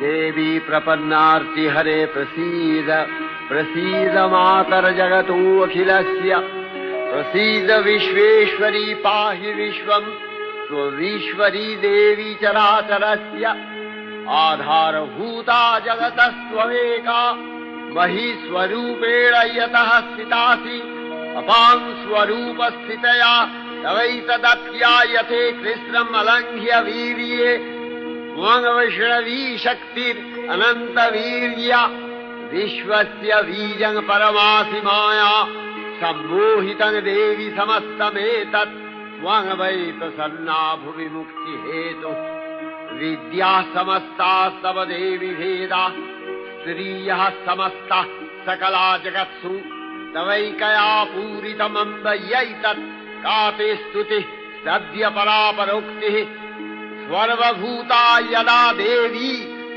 देवी प्रपन्नार्ति हरे प्रसीद प्रसीद मातर्जगतोऽखिलस्य प्रसीद विश्वेश्वरी पाहि विश्वम् स्ववीश्वरी देवी चराचरस्य आधारभूता जगतस्त्वमेका महीस्वरूपेण यतः स्थितासि अपां स्वरूपस्थितया तवैतदप्यायते कृष्णम् अलङ्घ्य वीर्ये वैष्णवी शक्तिरनन्तवीर्या विश्वस्य बीजं परमासि माया सम्मोहितं देवि समस्तमेतत् त्वं वै प्रसन्ना भुवि मुक्तिहेतुः विद्या समस्तास्तव देवि भेदा स्त्रियः समस्ताः सकला जगत्सु तवैकया पूरितमम्ब यैतत् का ते स्तुतिः सद्य परापरोक्तिः सर्वभूता यदा देवी